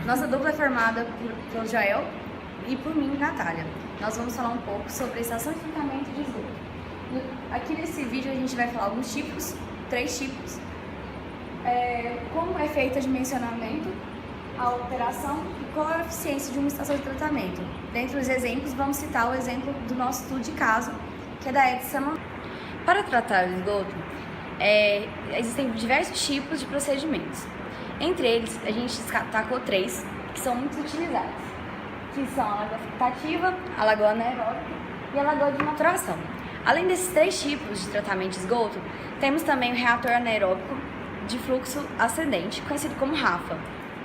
Nossa dupla é formada pelo Joel e por mim, Natália. Nós vamos falar um pouco sobre a estação de tratamento de esgoto. Aqui nesse vídeo a gente vai falar alguns tipos, 3 tipos, como é feito o dimensionamento, a operação e qual é a eficiência de uma estação de tratamento. Dentre os exemplos, vamos citar o exemplo do nosso estudo de caso, que é da Edson. Para tratar o esgoto, existem diversos tipos de procedimentos. Entre eles, a gente destacou 3 que são muito utilizados, que são a lagoa filtrativa, a lagoa anaeróbica e a lagoa de maturação. Além desses 3 tipos de tratamento de esgoto, temos também o reator anaeróbico de fluxo ascendente, conhecido como RAFA,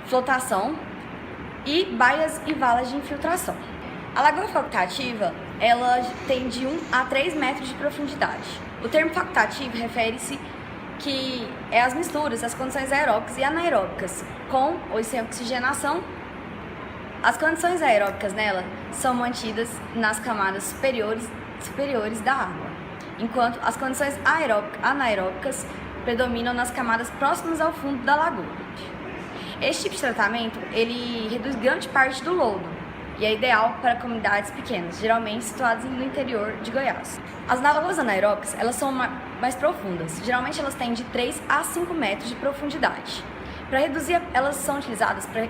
flotação e baias e valas de infiltração. A lagoa facultativa, ela tem de 1 a 3 metros de profundidade. O termo facultativo refere-se que é as misturas das condições aeróbicas e anaeróbicas, com ou sem oxigenação. As condições aeróbicas nela são mantidas nas camadas superiores da água, enquanto as condições anaeróbicas predominam nas camadas próximas ao fundo da lagoa. Este tipo de tratamento, ele reduz grande parte do lodo e é ideal para comunidades pequenas, geralmente situadas no interior de Goiás. As lagoas anaeróbicas, elas são mais profundas, geralmente elas têm de 3 a 5 metros de profundidade. Para reduzir, elas são utilizadas para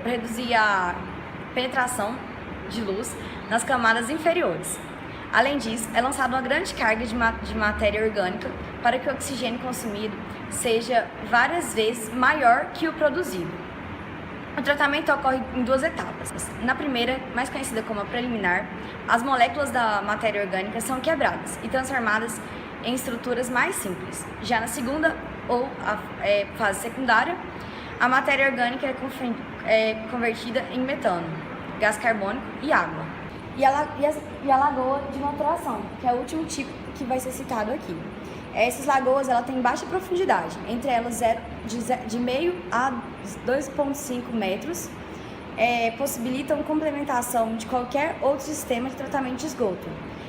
reduzir a penetração de luz nas camadas inferiores. Além disso, é lançada uma grande carga de matéria orgânica para que o oxigênio consumido seja várias vezes maior que o produzido. O tratamento ocorre em 2 etapas. Na primeira, mais conhecida como a preliminar, as moléculas da matéria orgânica são quebradas e transformadas em estruturas mais simples. Já na segunda, ou fase secundária, a matéria orgânica é convertida em metano, gás carbônico e água. E a lagoa de maturação, que é o último tipo que vai ser citado aqui. Essas lagoas têm baixa profundidade, entre elas de meio a 2,5 metros, possibilitam complementação de qualquer outro sistema de tratamento de esgoto.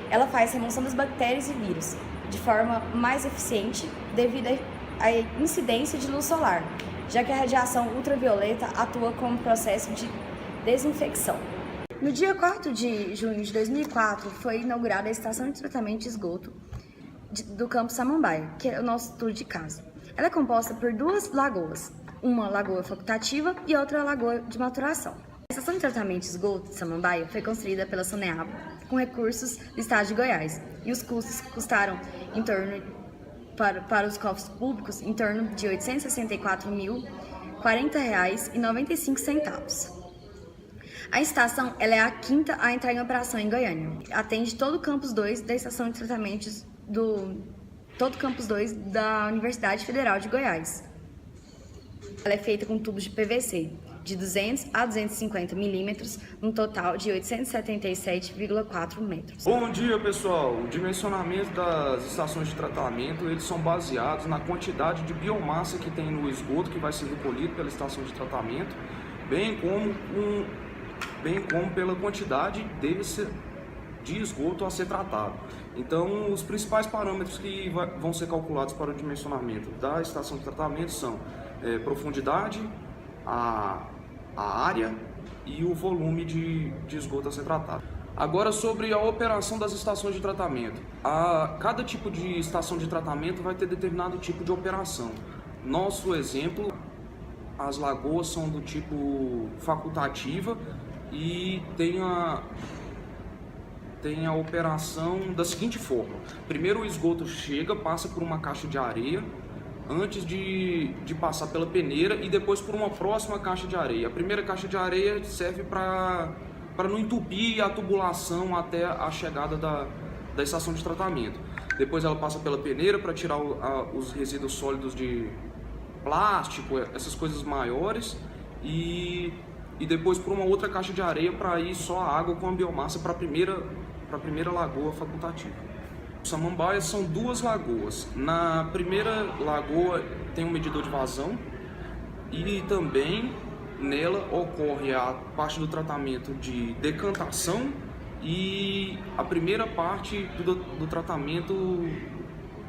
Ela faz remoção das bactérias e vírus de forma mais eficiente devido à incidência de luz solar, já que a radiação ultravioleta atua como processo de desinfecção. No dia 4 de junho de 2004, foi inaugurada a estação de tratamento de esgoto do Campus Samambaia, que é o nosso estudo de caso. Ela é composta por 2 lagoas, uma lagoa facultativa e outra lagoa de maturação. A estação de tratamento de esgoto de Samambaia foi construída pela Soneaba com recursos do estado de Goiás, e os custos custaram em torno, para os cofres públicos, em torno de R$ 864.040,95. A estação é a 5ª a entrar em operação em Goiânia. Atende todo o campus 2 da estação de tratamentos todo campus 2 da Universidade Federal de Goiás. Ela é feita com tubos de PVC de 200 a 250 milímetros, num total de 877,4 metros. Bom dia, pessoal! O dimensionamento das estações de tratamento, eles são baseados na quantidade de biomassa que tem no esgoto que vai ser recolhido pela estação de tratamento, bem como pela quantidade de esgoto a ser tratado. Então, os principais parâmetros que vão ser calculados para o dimensionamento da estação de tratamento são profundidade, a área e o volume de esgoto a ser tratado. Agora, sobre a operação das estações de tratamento. Cada tipo de estação de tratamento vai ter determinado tipo de operação. Nosso exemplo, as lagoas são do tipo facultativa e tem a operação da seguinte forma. Primeiro o esgoto chega, passa por uma caixa de areia, antes de passar pela peneira e depois por uma próxima caixa de areia. A primeira caixa de areia serve para não entupir a tubulação até a chegada da estação de tratamento. Depois ela passa pela peneira para tirar os resíduos sólidos de plástico, essas coisas maiores, e depois por uma outra caixa de areia para ir só a água com a biomassa para a primeira lagoa facultativa. Samambaia são 2 lagoas. Na primeira lagoa tem um medidor de vazão e também nela ocorre a parte do tratamento de decantação e a primeira parte do tratamento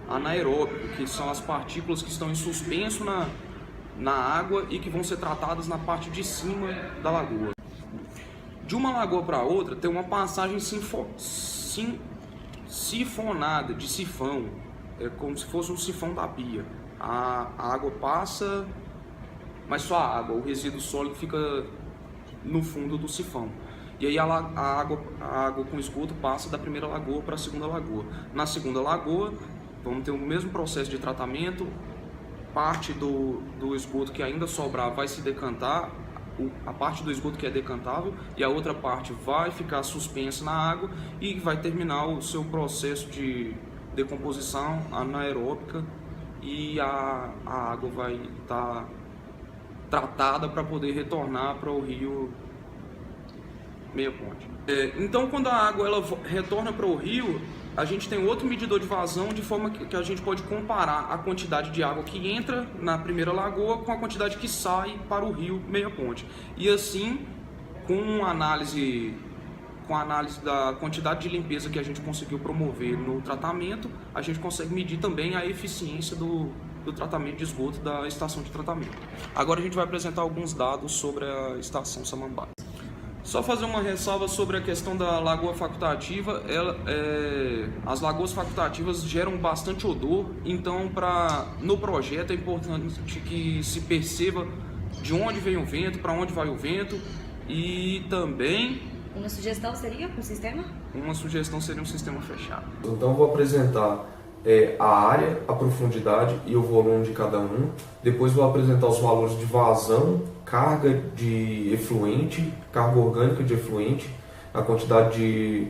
anaeróbico, que são as partículas que estão em suspenso na água e que vão ser tratadas na parte de cima da lagoa. De uma lagoa para outra tem uma passagem sifonada, de sifão, é como se fosse um sifão da pia. A água passa, mas só a água, o resíduo sólido fica no fundo do sifão. E aí a água com esgoto passa da primeira lagoa para a segunda lagoa. Na segunda lagoa, vamos ter o mesmo processo de tratamento, parte do esgoto que ainda sobrar vai se decantar, a parte do esgoto que é decantável, e a outra parte vai ficar suspensa na água e vai terminar o seu processo de decomposição anaeróbica, e a água vai estar tratada para poder retornar para o rio Meia Ponte. Então, quando a água ela retorna para o rio, a gente tem outro medidor de vazão, de forma que a gente pode comparar a quantidade de água que entra na primeira lagoa com a quantidade que sai para o rio Meia Ponte. E assim, com a análise da quantidade de limpeza que a gente conseguiu promover no tratamento, a gente consegue medir também a eficiência do tratamento de esgoto da estação de tratamento. Agora a gente vai apresentar alguns dados sobre a estação Samambaia. Só fazer uma ressalva sobre a questão da lagoa facultativa. As lagoas facultativas geram bastante odor, então no projeto é importante que se perceba de onde vem o vento, para onde vai o vento, e também... Uma sugestão seria para o sistema? Uma sugestão seria um sistema fechado. Então eu vou apresentar a área, a profundidade e o volume de cada um. Depois vou apresentar os valores de vazão, carga de efluente, carga orgânica de efluente, a quantidade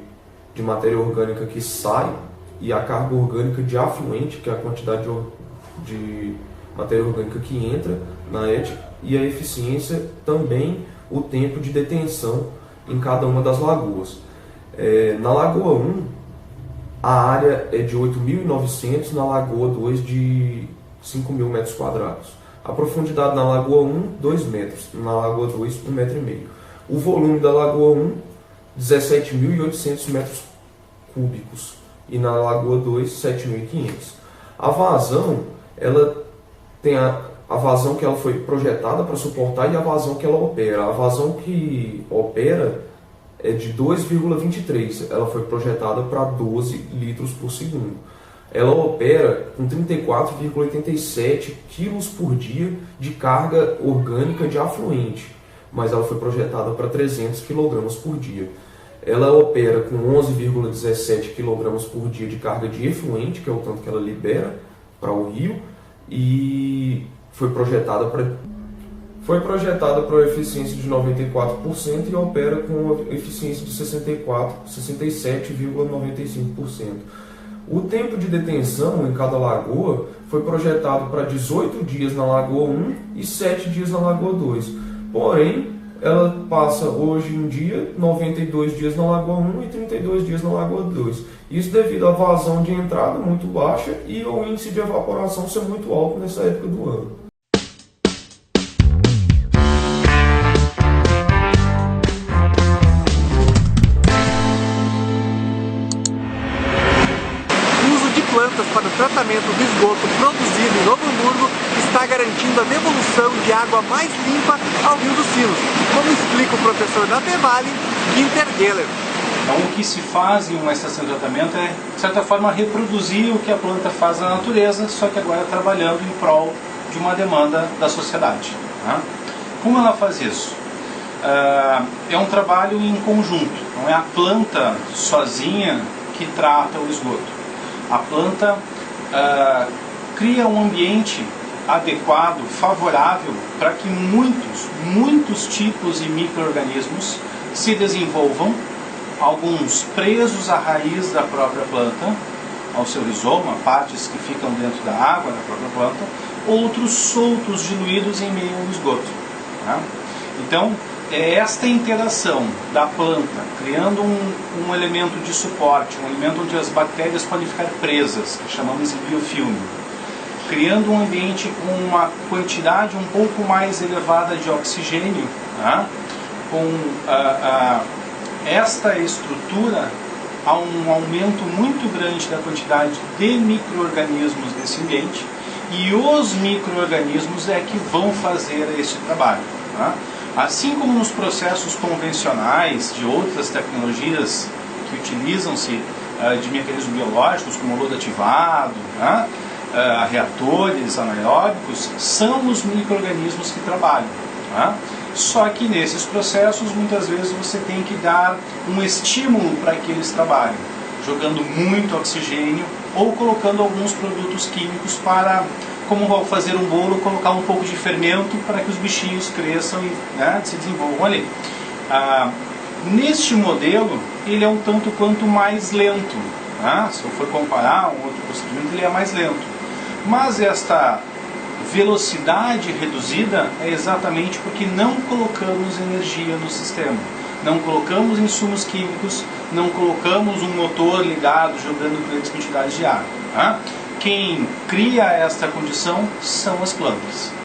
de matéria orgânica que sai, e a carga orgânica de afluente, que é a quantidade de matéria orgânica que entra na ET, e a eficiência também, o tempo de detenção em cada uma das lagoas. Na Lagoa 1, a área é de 8.900, na Lagoa 2 de 5.000 metros quadrados. A profundidade na Lagoa 1, 2 metros, na Lagoa 2, 1,5 metro. O volume da Lagoa 1, 17.800 metros cúbicos, e na Lagoa 2, 7.500. A vazão, ela tem a vazão que ela foi projetada para suportar e a vazão que ela opera. A vazão que opera é de 2,23, ela foi projetada para 12 litros por segundo. Ela opera com 34,87 quilos por dia de carga orgânica de afluente, mas ela foi projetada para 300 quilogramas por dia. Ela opera com 11,17 quilogramas por dia de carga de efluente, que é o tanto que ela libera para o rio, e foi projetada para eficiência de 94% e opera com eficiência de 67,95%. O tempo de detenção em cada lagoa foi projetado para 18 dias na Lagoa 1 e 7 dias na Lagoa 2. Porém, ela passa hoje em dia 92 dias na Lagoa 1 e 32 dias na Lagoa 2. Isso devido à vazão de entrada muito baixa e o índice de evaporação ser muito alto nessa época do ano. Para o tratamento do esgoto produzido em Novo Hamburgo está garantindo a devolução de água mais limpa ao Rio dos Sinos, como explica o professor da Tevale, Ginter Geller. Então, o que se faz em uma estação de tratamento é, de certa forma, reproduzir o que a planta faz na natureza, só que agora trabalhando em prol de uma demanda da sociedade. Né? Como ela faz isso? É um trabalho em conjunto, não é a planta sozinha que trata o esgoto. A planta cria um ambiente adequado, favorável, para que muitos tipos de micro-organismos se desenvolvam, alguns presos à raiz da própria planta, ao seu rizoma, partes que ficam dentro da água da própria planta, outros soltos, diluídos em meio ao esgoto. Tá? Então, é esta interação da planta, criando um elemento de suporte, um elemento onde as bactérias podem ficar presas, que chamamos de biofilme, criando um ambiente com uma quantidade um pouco mais elevada de oxigênio, tá? Com esta estrutura, há um aumento muito grande da quantidade de micro-organismos nesse ambiente, e os micro-organismos é que vão fazer este trabalho. Tá? Assim como nos processos convencionais de outras tecnologias que utilizam-se de mecanismos biológicos, como lodo ativado, tá? Reatores anaeróbicos, são os micro-organismos que trabalham. Tá? Só que nesses processos, muitas vezes, você tem que dar um estímulo para que eles trabalhem, jogando muito oxigênio ou colocando alguns produtos químicos para, como ao fazer um bolo, colocar um pouco de fermento para que os bichinhos cresçam e, né, se desenvolvam ali. Neste modelo, ele é um tanto quanto mais lento. Tá? Se eu for comparar um outro procedimento, ele é mais lento. Mas esta velocidade reduzida é exatamente porque não colocamos energia no sistema. Não colocamos insumos químicos, não colocamos um motor ligado, jogando grandes quantidades de água. Tá? Quem cria esta condição são as plantas.